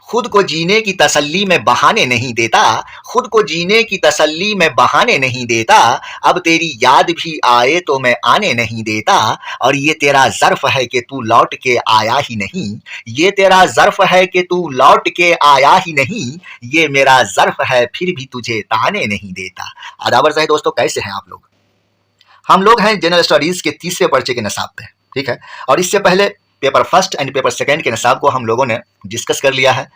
खुद को जीने की तसल्ली में बहाने नहीं देता, खुद को जीने की तसल्ली में बहाने नहीं देता, अब तेरी याद भी आए तो मैं आने नहीं देता, और ये तेरा ज़र्फ़ है कि तू लौट के आया ही नहीं, ये तेरा ज़र्फ़ है कि तू लौट के आया ही नहीं, ये मेरा ज़र्फ़ है फिर भी तुझे ताने नहीं देता। अदाबर साहब दोस्तों, कैसे हैं आप लोग? हम लोग हैं जनरल स्टडीज़ के तीसरे पर्चे के निसाब पे, ठीक है। और इससे पहले paper first and paper second के निसाब को हम लोगों ने डिस्कस कर लिया है,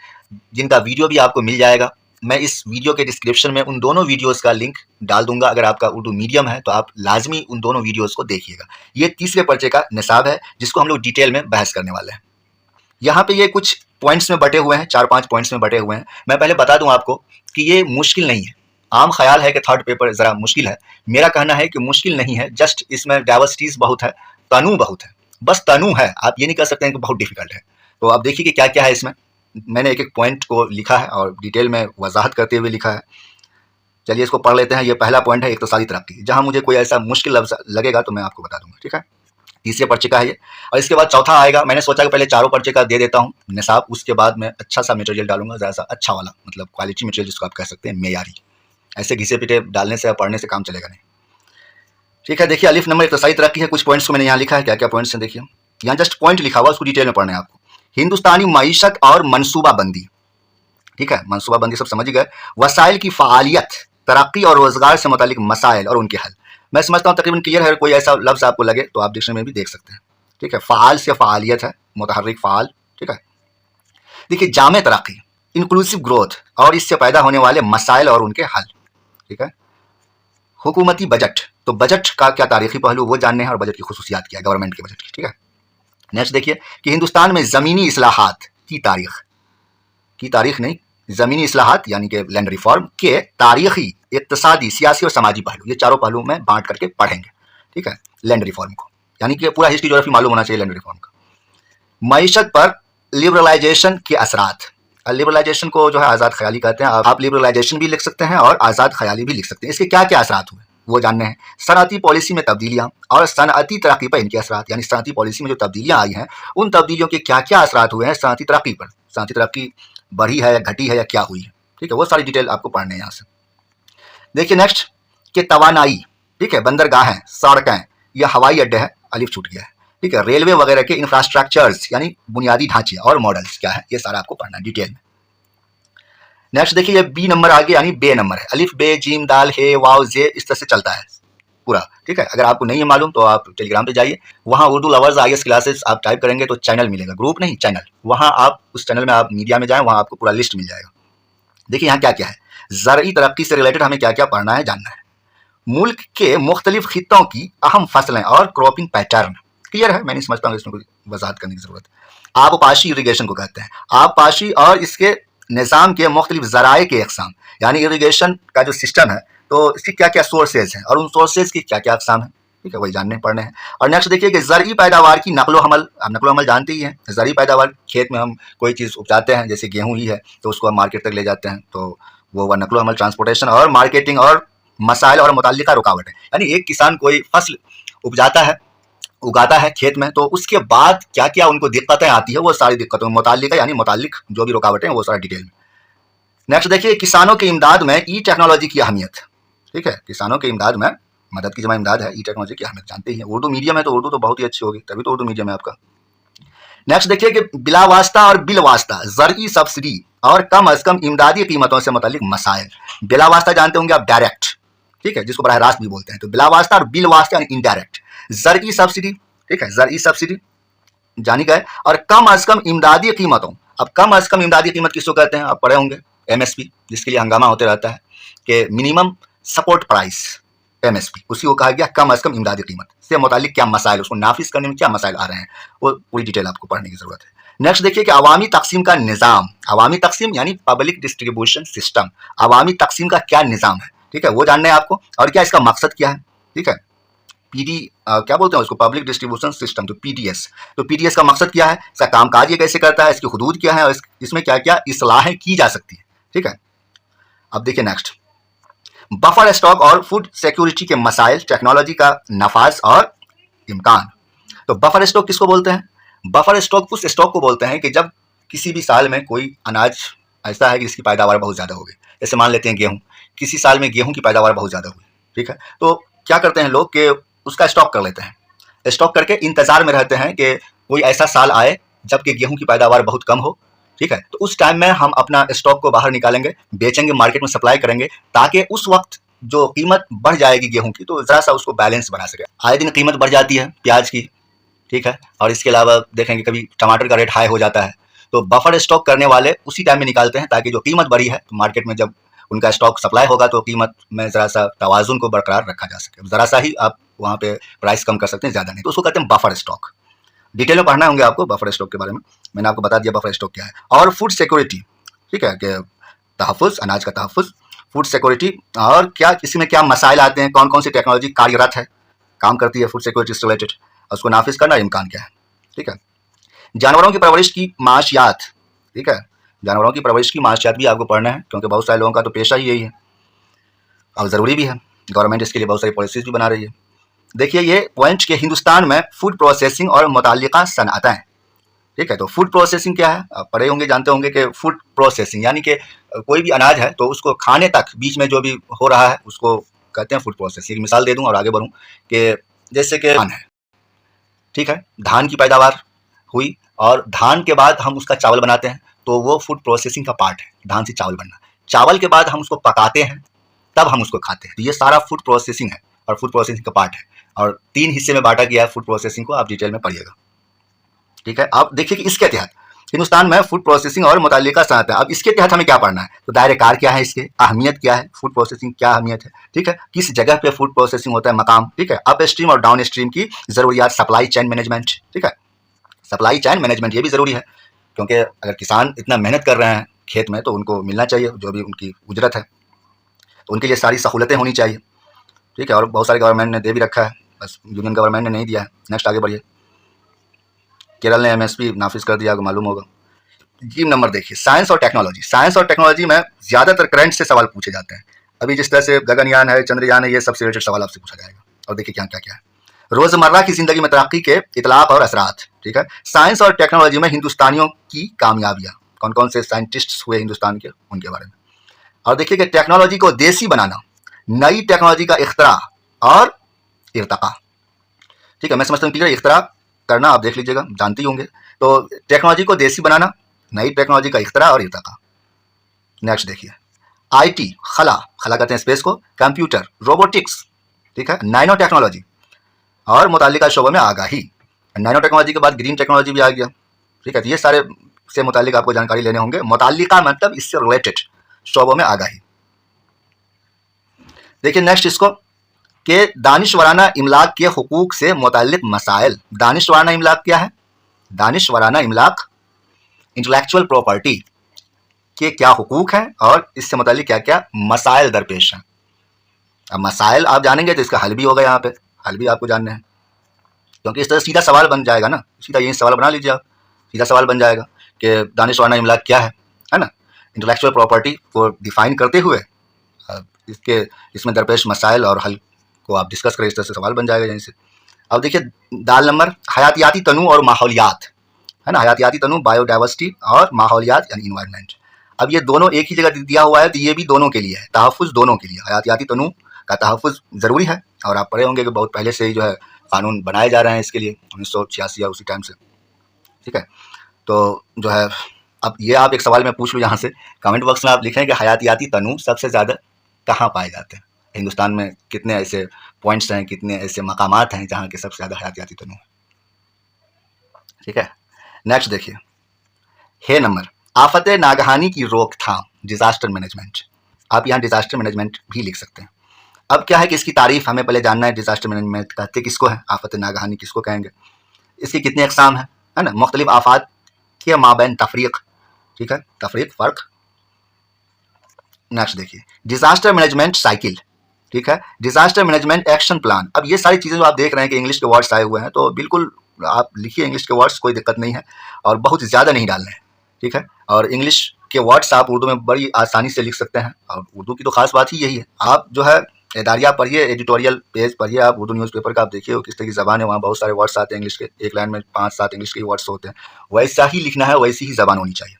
जिनका वीडियो भी आपको मिल जाएगा। मैं इस वीडियो के डिस्क्रिप्शन में उन दोनों वीडियोस का लिंक डाल दूंगा। अगर आपका उर्दू मीडियम है तो आप लाजमी उन दोनों वीडियोस को देखिएगा। ये तीसरे पर्चे का निसाब है जिसको हम लोग डिटेल में बहस करने वाले हैं। यहाँ पे ये कुछ पॉइंट्स में बटे हुए हैं, 4-5 पॉइंट्स में बटे हुए हैं। मैं पहले बता दूं आपको कि ये मुश्किल नहीं है। आम ख्याल है कि थर्ड पेपर ज़रा मुश्किल है, मेरा कहना है कि मुश्किल नहीं है, जस्ट इसमें डाइवर्सिटीज़ बहुत है, तनू बहुत है, बस तनू है। आप ये नहीं कह सकते हैं कि बहुत डिफिकल्ट है। तो आप देखिए कि क्या क्या है इसमें। मैंने एक एक पॉइंट को लिखा है और डिटेल में वजाहत करते हुए लिखा है। चलिए इसको पढ़ लेते हैं। ये पहला पॉइंट है इक्तिसादी तरक्की। जहाँ मुझे कोई ऐसा मुश्किल लफ्ज़ लगेगा तो मैं आपको बता दूंगा, ठीक है। तीसरे पर्चे का है ये। और इसके बाद चौथा आएगा। मैंने सोचा कि पहले चारों पर्चे का दे देता हूँ निसाब, उसके बाद मैं अच्छा सा मटेरियल डालूंगा, ज़रा सा अच्छा वाला, मतलब क्वालिटी मटेरियल जिसको आप कह सकते हैं, मेयारी। ऐसे घिसे पिटे डालने से या पढ़ने से काम चलेगा नहीं, ठीक है। देखिए अलिफ नंबर इक्तिसादी तरक्की है। कुछ पॉइंट्स को मैंने यहाँ लिखा है, क्या क्या पॉइंट्स हैं देखिए। यहाँ जस्ट पॉइंट लिखा हुआ, उसको डिटेल में पढ़ना है आपको। हिंदुस्तानी मईशत और मनसूबाबंदी, ठीक है। मनसूबाबंदी सब समझ गए। वसाइल की फ़ालियत, तरक्की और रोज़गार से मुतालिक मसाइल और उनके हल। मैं समझता हूँ तकरीबन क्लियर है। कोई ऐसा लफ्ज़ आपको लगे तो आप डिक्शनरी में भी देख सकते हैं, ठीक है। फ़ाल से फ़ालियत है, मुतहर्रिक फ़ाल, ठीक है। देखिए जामे तरक्की, इंक्लूसिव ग्रोथ और इससे पैदा होने वाले मसाइल और उनके हल, ठीक है। हुकूमती बजट, तो बजट का क्या तारीखी पहलू वो जानने हैं और बजट की खुसूसियात क्या है, गवर्नमेंट के बजट की, ठीक है। नेक्स्ट देखिए कि हिंदुस्तान में ज़मीनी इस्लाहात की तारीख नहीं, ज़मीनी इस्लाहात यानी कि लैंड रिफॉर्म के तारीखी, इक्तिसादी, सियासी और समाजी पहलू, ये चारों पहलू में बांट करके पढ़ेंगे, ठीक है। लैंड रिफॉर्म को यानी कि पूरा हिस्ट्री ज्योग्राफी मालूम होना चाहिए लैंड रिफॉर्म का। मईशत पर लिबरलाइजेशन के असरात। लिबरलाइजेशन को जो है आज़ाद ख्याली कहते हैं। आप लिबरलाइजेशन भी लिख सकते हैं और आज़ाद ख्याली भी लिख सकते हैं। इसके क्या क्या असरात हुए वो जानने हैं। सनअती पॉलिसी में तब्दीलियाँ और सनअती तरक्की पर इनके असरात, यानी सनअती पॉलिसी में जो तब्दीलियाँ आई हैं उन तब्दीलियों के क्या क्या असरात हुए हैं सनअती तरक्की पर। सनअती तरक्की बढ़ी है या घटी है या क्या हुई है, ठीक है। वो सारी डिटेल आपको पढ़ने हैं यहाँ से। देखिए नेक्स्ट कि तवानाई, ठीक है, बंदरगाहें, सड़कें या हवाई अड्डे हैं, अलिफ छूट गया है, ठीक है। रेलवे वगैरह के इंफ्रास्ट्रक्चर्स यानी बुनियादी ढांचे और मॉडल्स क्या है, ये सारा आपको पढ़ना है डिटेल में। नेक्स्ट देखिए ये बी नंबर आगे यानी बे नंबर है। अलिफ बे जीम दाल हे वाव जे इस तरह से चलता है पूरा, ठीक है। अगर आपको नहीं है मालूम तो आप टेलीग्राम पे जाइए, वहाँ उर्दू लवर्स IAS क्लासेस आप टाइप करेंगे तो चैनल मिलेगा, ग्रुप नहीं चैनल। वहाँ आप उस चैनल में आप मीडिया में जाएँ, वहाँ आपको पूरा लिस्ट मिल जाएगा। देखिए यहाँ क्या क्या है, ज़रई तरक्की से रिलेटेड हमें क्या क्या पढ़ना है, जानना है। मुल्क के मुख्तलिफ खित्तों की अहम फसलें और क्रॉपिंग पैटर्न, क्लियर है। मैं नहीं समझता हूँ इसमें कोई वजाहत करने की ज़रूरत। आबपाशी इरीगेशन को कहते हैं। आबपाशी और इसके निज़ाम के मुख्तलिफ ज़राए के अक़साम, यानी इरीगेशन का जो सिस्टम है तो इसकी क्या क्या सोर्सेज हैं और उन सोर्सेज की क्या क्या अक़साम है, ठीक है, वही जानने पढ़ने हैं। और नेक्स्ट देखिए कि ज़रई पैदावार की नकलो हमल। आप नकलो हमल जानते ही हैं। ज़रई पैदावार, खेत में हम कोई चीज़ उपजाते हैं, जैसे गेहूँ ही है तो उसको हम मार्केट तक ले जाते हैं, तो वो नकलो हमल, ट्रांसपोर्टेशन और मार्केटिंग और मसाइल और मुताल्लिका रुकावट है। यानी एक किसान कोई फसल उगाता है खेत में, तो उसके बाद क्या क्या उनको दिक्कतें आती है, वो सारी दिक्कतों मुताल्लिका यानी मुताल्लिक जो भी रुकावटें हैं वो सारा डिटेल में। नेक्स्ट देखिए किसानों की इमदाद में ई टेक्नोलॉजी की अहमियत, ठीक है। किसानों की इमदाद में, मदद की जमा इमदाद है, ई टेक्नोलॉजी की अहमियत जानते ही हैं। उर्दू मीडियम है तो उर्दू तो बहुत ही अच्छी होगी, तभी तो उर्दू मीडियम है आपका। नेक्स्ट देखिए कि बिला वास्ता और बिल वास्ता ज़रई सब्सिडी और कम अज़ कम इमदादी कीमतों से मुताल्लिक मसाइल। बिला वास्ता जानते होंगे आप, डायरेक्ट, ठीक है, जिसको बराह रास्त भी बोलते हैं। तो बिला वास्ता और बिल वास्ता यानी इनडायरेक्ट। ज़रई सब्सिडी, ठीक है, ज़रई सब्सिडी जानी गए। और कम अज़ कम इमदादी कीमतों, अब कम अज़ कम इमदादी कीमत किसको कहते हैं, आप पढ़े होंगे, MSP, जिसके लिए हंगामा होते रहता है कि मिनिमम सपोर्ट प्राइस, MSP, उसी को कहा गया कम अज़ कम इमदादी कीमत से मुताल्लिक क्या मसाइल, उसको नाफिज करने में क्या मसाइल आ रहे हैं, वो पूरी डिटेल आपको पढ़ने की ज़रूरत है। नेक्स्ट देखिए कि अवामी तकसीम का निज़ाम। अवामी तकसीम यानी पब्लिक डिस्ट्रीब्यूशन सिस्टम। अवामी तकसीम का क्या निज़ाम है, ठीक है, वो जानना है आपको। और क्या इसका मकसद क्या है, ठीक है। PD क्या बोलते हैं उसको, पब्लिक डिस्ट्रीब्यूशन सिस्टम, तो PDS। तो PDS का मकसद क्या है, इसका कामकाज ये कैसे करता है, इसकी हुदूद क्या है और इसमें क्या क्या इस्लाहें की जा सकती है, ठीक है। अब देखिए नेक्स्ट बफर स्टॉक और फूड सिक्योरिटी के मसाइल, टेक्नोलॉजी का नफाज और इम्कान। तो बफर स्टॉक किसको बोलते हैं, बफर स्टॉक उस स्टॉक को बोलते हैं कि जब किसी भी साल में कोई अनाज ऐसा है कि जिसकी पैदावार बहुत ज़्यादा हो गई, जैसे मान लेते हैं गेहूँ, किसी साल में गेहूँ की पैदावार बहुत ज़्यादा हुई, ठीक है, तो क्या करते हैं लोग कि उसका स्टॉक कर लेते हैं, स्टॉक करके इंतज़ार में रहते हैं कि कोई ऐसा साल आए जबकि गेहूँ की पैदावार बहुत कम हो, ठीक है, तो उस टाइम में हम अपना स्टॉक को बाहर निकालेंगे, बेचेंगे, मार्केट में सप्लाई करेंगे, ताकि उस वक्त जो कीमत बढ़ जाएगी गेहूँ की तो ज़रा सा उसको बैलेंस बना सके। आए दिन कीमत बढ़ जाती है प्याज की, ठीक है, और इसके अलावा देखेंगे कभी टमाटर का रेट हाई हो जाता है, तो बफर स्टॉक करने वाले उसी टाइम में निकालते हैं ताकि जो कीमत बढ़ी है तो मार्केट में जब उनका स्टॉक सप्लाई होगा तो कीमत में ज़रा सा तवाज़ुन को बरकरार रखा जा सके, ज़रा सा ही आप वहाँ पे प्राइस कम कर सकते हैं, ज़्यादा नहीं, तो उसको कहते हैं बफर स्टॉक। डिटेल में पढ़ना होंगे आपको बफर स्टॉक के बारे में, मैंने आपको बता दिया बफर स्टॉक क्या है। और फूड सिक्योरिटी, ठीक है, कि तहफ़्फ़ुज़, अनाज का तहफ़्फ़ुज़, फूड सिक्योरिटी, और क्या इसमें क्या मसाइल आते हैं, कौन कौन सी टेक्नोलॉजी कार्यरत है, काम करती है फूड सिक्योरिटी से रिलेटेड, उसको नाफिज करना इम्कान क्या है, ठीक है। जानवरों की परवरिश की माशियात, ठीक है, जानवरों की परवरिश की माशियात भी आपको पढ़ना है क्योंकि बहुत सारे लोगों का तो पेशा ही यही है और ज़रूरी भी है, गवर्नमेंट इसके लिए बहुत सारी पॉलिसीज़ भी बना रही है। देखिए ये पॉइंट के हिंदुस्तान में फूड प्रोसेसिंग और मुताल्लिका सनअतें, ठीक है, तो फूड प्रोसेसिंग क्या है, आप पढ़े होंगे, जानते होंगे कि फूड प्रोसेसिंग यानी कि कोई भी अनाज है तो उसको खाने तक बीच में जो भी हो रहा है उसको कहते हैं फूड प्रोसेसिंग। एक मिसाल दे दूं और आगे बढ़ूं कि जैसे कि धान है, ठीक है, धान की पैदावार हुई और धान के बाद हम उसका चावल बनाते हैं तो वो फूड प्रोसेसिंग का पार्ट है, धान से चावल बनना। चावल के बाद हम उसको पकाते हैं तब हम उसको खाते हैं, तो ये सारा फूड प्रोसेसिंग है और फूड प्रोसेसिंग का पार्ट है और 3 हिस्से में बांटा गया है फूड प्रोसेसिंग को, आप डिटेल में पढ़िएगा, ठीक है। आप देखिए कि इसके तहत हिंदुस्तान में फूड प्रोसेसिंग और मुताल्लिका सनअत है, अब इसके तहत हमें क्या पढ़ना है, तो दायरे कार क्या है, इसके अहमियत क्या है, फूड प्रोसेसिंग क्या अहमियत है, ठीक है, किस जगह पे फूड प्रोसेसिंग होता है, मकाम, ठीक है, अप स्ट्रीम और डाउन स्ट्रीम की ज़रूरियात, सप्लाई चेन मैनेजमेंट, ठीक है, सप्लाई चेन मैनेजमेंट ये भी ज़रूरी है क्योंकि अगर किसान इतना मेहनत कर रहे हैं खेत में तो उनको मिलना चाहिए जो भी उनकी उजरत है, तो उनके लिए सारी सहूलतें होनी चाहिए, ठीक है, और बहुत सारे गवर्नमेंट ने दे भी रखा है, बस यूनियन गवर्नमेंट ने नहीं दिया है। नेक्स्ट आगे बढ़िए, केरल ने एमएसपी नाफिज कर दिया, आपको मालूम होगा। जी नंबर देखिए, साइंस और टेक्नोलॉजी, साइंस और टेक्नोलॉजी में ज़्यादातर करंट से सवाल पूछे जाते हैं, अभी जिस तरह से गगनयान है, चंद्रयान है, ये सबसे रिलेटेड सवाल आपसे पूछा जाएगा। और देखिए क्या क्या क्या है, रोज़मर्रा की ज़िंदगी में तरक्की के इतलाक़ और असरात, ठीक है, साइंस और टेक्नोलॉजी में हिंदुस्तानियों की कामयाबियाँ, कौन कौन से साइंटिस्ट हुए हिंदुस्तान के, उनके बारे में। और देखिए कि टेक्नोलॉजी को देसी बनाना, नई टेक्नोलॉजी का इख्तरा और इर्तका, ठीक है, मैं समझता हूँ क्लियर, इख्तरा करना आप देख लीजिएगा, जानते ही होंगे, तो टेक्नोलॉजी को देसी बनाना, नई टेक्नोलॉजी का इख्तरा और इर्तका। नेक्स्ट देखिए, आईटी, खला, खला कहते हैं स्पेस को, कंप्यूटर, रोबोटिक्स, ठीक है, नैनो टेक्नोलॉजी और मुताल्लिका शोबों में आगाही। नैनो टेक्नोलॉजी के बाद ग्रीन टेक्नोलॉजी भी आ गया, ठीक है, तो ये सारे से मुताल्लिक आपको जानकारी लेने होंगे, मुताल्लिका मतलब इससे रिलेटेड शोबों में आगाही। देखिए नेक्स्ट इसको कि दानिशवराना इमलाक के हुकूक से मुताल्लिक मसाइल। दानिशवराना इमलाक क्या है, दानिशवराना इमलाक इंटेलेक्चुअल प्रॉपर्टी के क्या हुकूक हैं और इससे मुताल्लिक क्या क्या मसाइल दरपेश हैं। अब मसाइल आप जानेंगे तो इसका हल भी होगा, यहाँ पे हल भी आपको जानना है क्योंकि इस तरह सीधा सवाल बन जाएगा ना, सीधा यही सवाल बना लीजिए आप, सीधा सवाल बन जाएगा कि दानिशवराना इमलाक क्या है ना, इंटेलेक्चुअल प्रॉपर्टी को डिफाइन करते हुए इसके इसमें दरपेश मसाइल और हल को आप डिस्कस करें, इस तरह से सवाल बन जाएगा यहीं से। अब देखिए दाल नंबर, हयातियाती तनु और माहौलियात, है ना, हयातियाती तनु बायोडाइवर्सिटी और माहौलियात यानी इन्वायरमेंट। अब ये दोनों एक ही जगह दिया हुआ है तो ये भी दोनों के लिए है, तहफ़्फ़ुज़ दोनों के लिए, हयातियाती तनु का तहफ़्फ़ुज़ ज़रूरी है और आप पढ़े होंगे कि बहुत पहले से ही जो है कानून बनाए जा रहे हैं इसके लिए, 1986 या उसी टाइम से, ठीक है। तो जो है अब ये आप एक सवाल में पूछ लो यहाँ से, कमेंट बॉक्स में आप लिखें कि हयातियाती तनु सबसे ज़्यादा कहाँ पाए जाते हैं, हिंदुस्तान में कितने ऐसे पॉइंट्स हैं, कितने ऐसे मकामात हैं जहाँ के सबसे ज़्यादा हयातियाती तनु है, ठीक है। नेक्स्ट देखिए, हे नंबर, आफत नागहानी की रोकथाम, डिज़ास्टर मैनेजमेंट, आप यहाँ डिज़ास्टर मैनेजमेंट भी लिख सकते हैं। अब क्या है कि इसकी तारीफ हमें पहले जानना है, डिज़ास्टर मैनेजमेंट कहते किसको है, आफत नागहानी किसको कहेंगे, इसकी कितने अक़साम है ना, मुख्तलिफ आफात के माबैन तफरीक, ठीक है, तफरीक फ़र्क। नेक्स्ट देखिए, डिज़ास्टर मैनेजमेंट साइकिल, ठीक है, डिज़ास्टर मैनेजमेंट एक्शन प्लान। अब ये सारी चीज़ें जो आप देख रहे हैं कि इंग्लिश के वर्ड्स आए हुए हैं तो बिल्कुल आप लिखिए इंग्लिश के वर्ड्स, कोई दिक्कत नहीं है और बहुत ज़्यादा नहीं डालने हैं, ठीक है, और इंग्लिश के वर्ड्स आप उर्दू में बड़ी आसानी से लिख सकते हैं और उर्दू की तो ख़ास बात ही यही है, आप जो है एदारिया पढ़िए, एडिटोरियल पेज पढ़िए, आप उर्दू न्यूज़पेपर का आप देखिए वो किस तरह की ज़बान है, वहाँ बहुत सारे वर्ड्स आते हैं इंग्लिश के, एक लाइन में 5-7 इंग्लिश के वर्ड्स होते हैं, वैसा ही लिखना है, वैसी ही ज़बान होनी चाहिए।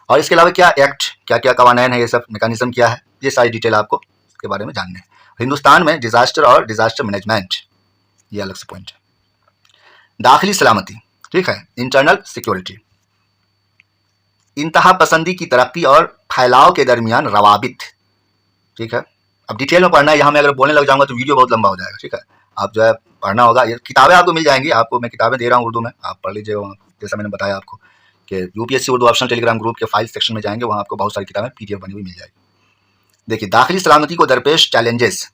और इसके अलावा क्या एक्ट, क्या क्या कवानीन है, ये सब मैकेनिज्म क्या है, ये सारी डिटेल आपको इसके बारे में जानना है। हिंदुस्तान में डिजास्टर और डिजास्टर मैनेजमेंट, ये अलग से पॉइंट है। दाखिली सलामती, ठीक है, इंटरनल सिक्योरिटी, इंतहा पसंदी की तरक्की और फैलाव के दरमियान रवाबित, ठीक है। अब डिटेल में पढ़ना है, यहाँ मैं अगर बोलने लग जाऊंगा तो वीडियो बहुत लंबा हो जाएगा, ठीक है। आप जो है पढ़ना होगा, ये किताबें आपको मिल जाएंगी, आपको मैं किताबें दे रहा हूँ उर्दू में, आप पढ़ लीजिएगा वहाँ, जैसा मैंने बताया आपको कि UPSC Urdu optional Telegram group के फाइल सेक्शन में जाएंगे, वहाँ आपको बहुत सारी किताबें पीडीएफ बनी हुई मिल जाएगी। देखिए, दाखिली सलामती को दरपेश चैलेंजेस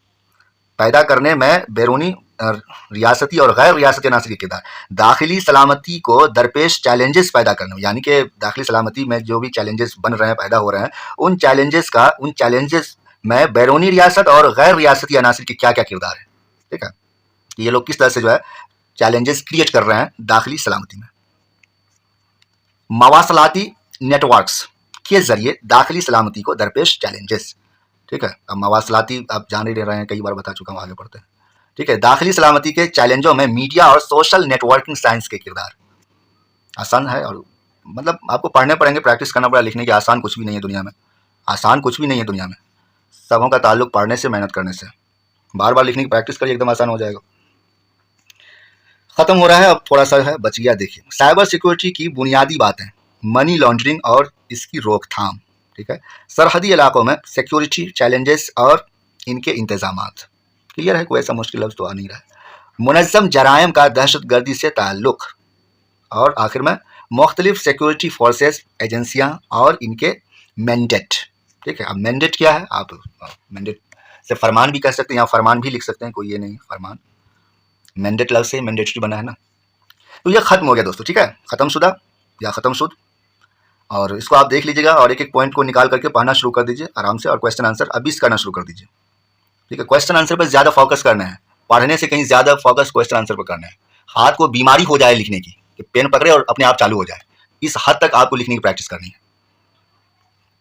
पैदा करने में बैरूनी रियासती और गैर रियासती अनासर की किरदार। दाखिली सलामती को दरपेश चैलेंजेस पैदा करने में, यानी कि दाखिली सलामती में जो भी चैलेंजेस बन रहे हैं, पैदा हो रहे हैं, उन चैलेंजेस में बैरूनी रियासत और गैर रियासती अनासर की क्या क्या किरदार है, ठीक है। ये लोग किस तरह से जो है चैलेंजेस क्रिएट कर रहे हैं दाखिली सलामती में। मवासलाती नेटवर्क्स के जरिए दाखिली सलामती को दरपेश चैलेंजेस, ठीक है। अब मवासलाती आप जान ही रहे हैं, कई बार बता चुका हूँ, आगे बढ़ते हैं, ठीक है। दाखिली सलामती के चैलेंजों में मीडिया और सोशल नेटवर्किंग साइंस के किरदार। आसान है, और मतलब आपको पढ़ने पड़ेंगे, प्रैक्टिस करना पड़ेगा, लिखने की आसान कुछ भी नहीं है दुनिया में, आसान कुछ भी नहीं है दुनिया में, सबों का ताल्लुक पढ़ने से, मेहनत करने से। बार बार लिखने की प्रैक्टिस करिए, एकदम आसान हो जाएगा। खत्म हो रहा है, अब थोड़ा सा है बच गया। देखिए, साइबर सिक्योरिटी की बुनियादी बातें, मनी लॉन्ड्रिंग और इसकी रोकथाम, ठीक है। सरहदी इलाकों में सिक्योरिटी चैलेंजेस और इनके इंतजामात। क्लियर है, कोई ऐसा मुश्किल लफ्ज़ तो आ नहीं रहा है। मुनज़्ज़म जराइम का दहशतगर्दी से ताल्लुक़, और आखिर में मुख्तलिफ सिक्योरिटी फोर्सेस, एजेंसियाँ और इनके मैंडेट, ठीक है। अब मैंडेट क्या है, आप मैंडेट से फरमान भी कह सकते हैं, या फरमान भी लिख सकते हैं, कोई ये नहीं, फरमान, मैंडेट लफ्ज़ से मैंडेटरी बना है ना। तो ये खत्म हो गया दोस्तों, ठीक है, ख़त्मशुदा या ख़त्मशुद। और इसको आप देख लीजिएगा और एक एक पॉइंट को निकाल करके पढ़ना शुरू कर दीजिए आराम से, और क्वेश्चन आंसर अभी से करना शुरू कर दीजिए, ठीक है। क्वेश्चन आंसर पर ज़्यादा फोकस करना है, पढ़ने से कहीं ज़्यादा फोकस क्वेश्चन आंसर पर करना है। हाथ को बीमारी हो जाए लिखने की, कि पेन पकड़े और अपने आप चालू हो जाए, इस हद तक आपको लिखने की प्रैक्टिस करनी है,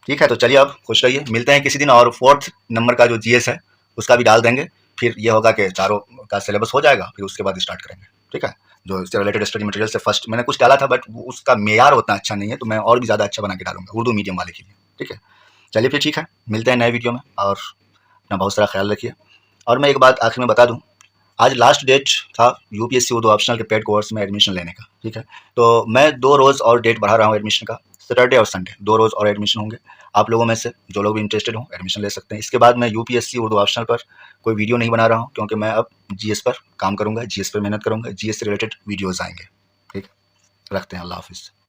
ठीक है। तो चलिए, आप खुश रहिए, मिलते हैं किसी दिन, और 4th नंबर का जो जीएस है उसका भी डाल देंगे, फिर ये होगा कि चारों का सिलेबस हो जाएगा, फिर उसके बाद स्टार्ट करेंगे, ठीक है। जो इससे रिलेटेड स्टडी मटेरियल से फर्स्ट मैंने कुछ डाला था, बट उसका मेयार उतना अच्छा नहीं है, तो मैं और भी ज़्यादा अच्छा बना के डालूंगा उर्दू मीडियम वाले के लिए, ठीक है। चलिए फिर ठीक है, मिलते हैं नए वीडियो में, और अपना बहुत सारा ख्याल रखिए। और मैं एक बात आखिर में बता दूं, आज लास्ट डेट था यूपीएससी उर्दू ऑप्शनल के पेड कोर्स में एडमिशन लेने का, ठीक है। तो मैं 2 रोज़ और डेट बढ़ा रहा हूँ एडमिशन का, सैटरडे और संडे 2 रोज़ और एडमिशन होंगे। आप लोगों में से जो लोग भी इंटरेस्टेड हो एडमिशन ले सकते हैं। इसके बाद मैं यूपीएससी उर्दू ऑप्शनल पर कोई वीडियो नहीं बना रहा हूँ, क्योंकि मैं अब जीएस पर काम करूँगा, जीएस पर मेहनत करूँगा, जीएस से रिलेटेड वीडियोज़ आएंगे, ठीक है। रखते हैं, अल्लाह हाफिज़।